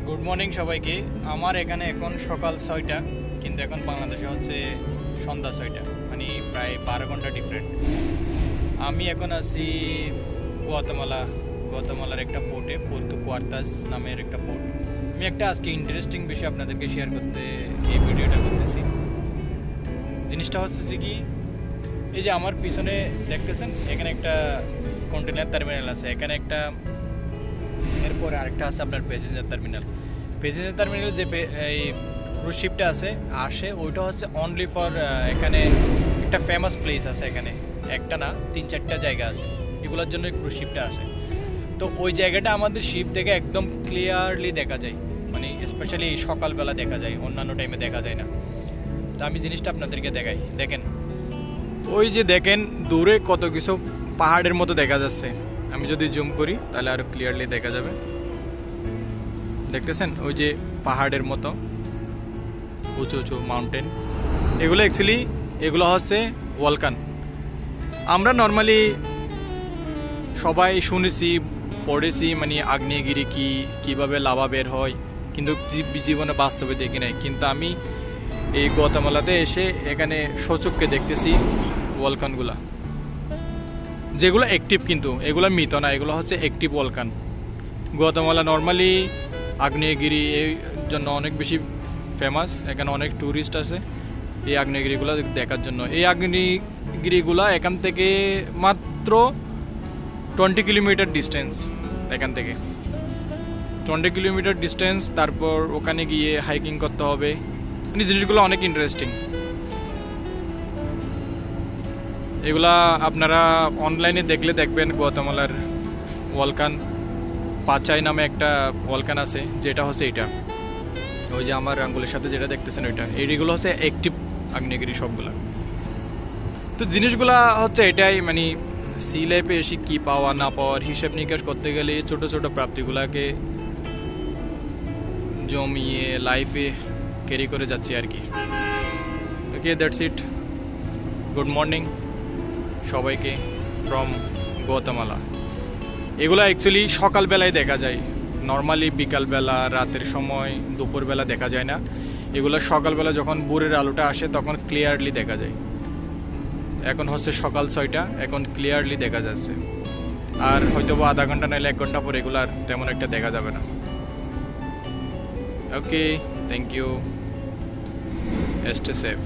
Good morning সবাইকে। আমার এখানে এখন সকাল 6টা, কিন্তু এখন বাংলাদেশে হচ্ছে সন্ধ্যা 6টা, মানে প্রায় 12 ঘন্টা ডিফারেন্ট। আমি এখন আছি গুয়াতেমালার একটা পোর্টে, পুর্তো পুয়ার্তাস নামের একটা পোর্ট। আমি একটা আজকে ইন্টারেস্টিং বিষয় আপনাদেরকে শেয়ার করতে এই ভিডিওটা করতেছি। জিনিসটা হচ্ছে কি, এই যে আমার পিছনে দেখতেছেন, এখানে একটা কন্টেনার টার্মিনাল আছে, এখানে একটা, এরপরে আরেকটা আছে আপনার প্যাসেঞ্জার টার্মিনাল। যে এই ক্রুজ শিপটা আসে ওইটা হচ্ছে অনলি ফর, এখানে একটা ফেমাস প্লেস আছে, এখানে একটা না 3-4টা জায়গা আছে, এগুলোর জন্য ক্রুজ শিপটা আসে। তো ওই জায়গাটা আমাদের শিপ থেকে একদম ক্লিয়ারলি দেখা যায়, মানে স্পেশালি সকালবেলা দেখা যায়, অন্যান্য টাইমে দেখা যায় না। তো আমি জিনিসটা আপনাদেরকে দেখাই। দেখেন, ওই যে দেখেন দূরে কত কিছু পাহাড়ের মতো দেখা যাচ্ছে। আমি যদি জুম করি তাহলে আরো ক্লিয়ারলি দেখা যাবে। দেখতেছেন ওই যে পাহাড়ের মতো উঁচু উঁচু মাউন্টেন, এগুলো হচ্ছে ভলকান। আমরা নর্মালি সবাই শুনেছি, পড়েছি, মানে আগ্নেয়গিরি কিভাবে লাভা বের হয়, কিন্তু জীবনে বাস্তবে দেখি নাই। কিন্তু আমি এই গুয়াতেমালাতে এসে এখানে সচক্ষে দেখতেছি ভলকানগুলা, যেগুলো অ্যাক্টিভ, কিন্তু এগুলো মৃত না, এগুলো হচ্ছে অ্যাক্টিভ ভলকান। গুয়াতেমালা নর্মালি আগ্নেয়গিরি এই জন্য অনেক বেশি ফেমাস, এখানে অনেক ট্যুরিস্ট আছে এই আগ্নেয়গিরিগুলো দেখার জন্য। এই আগ্নেয়গিরিগুলা এখান থেকে মাত্র 20 কিলোমিটার ডিস্টেন্স, এখান থেকে 20 কিলোমিটার ডিস্টেন্স। তারপর ওখানে গিয়ে হাইকিং করতে হবে, মানে জিনিসগুলো অনেক ইন্টারেস্টিং। এগুলা আপনারা অনলাইনে দেখলে দেখবেন। গুয়াতেমালার ভলকান পাচাই নামে একটা ভলকান আছে, যেটা হচ্ছে এটা, ওই যে আমার আঙ্গুলের সাথে যেটা দেখতেছেন ওইটা, এইগুলো হচ্ছে অ্যাক্টিভ আগ্নেয়গিরি সবগুলা। তো জিনিসগুলা হচ্ছে এটাই, মানে সি লাইফে এসে কি পাওয়া না পাওয়ার হিসাব নিকাশ করতে গেলে ছোট ছোট প্রাপ্তিগুলাকে জমিয়ে লাইফে ক্যারি করে যাচ্ছি আর কি। ওকে, দ্যাটস ইট। গুড মর্নিং সবাইকে ফ্রম গুয়াতেমালা। এগুলো অ্যাকচুয়ালি সকালবেলায় দেখা যায়, নর্মালি বিকালবেলা, রাতের সময়, দুপুরবেলা দেখা যায় না। এগুলো সকালবেলা যখন ভোরের আলোটা আসে তখন ক্লিয়ারলি দেখা যায়। এখন হচ্ছে সকাল 6টা, এখন ক্লিয়ারলি দেখা যাচ্ছে। আর হয়তো বা আধা ঘন্টা নাইলে 1 ঘন্টা পর এগুলো আর তেমন একটা দেখা যাবে না। ওকে, থ্যাংক ইউ, স্টে সেফ।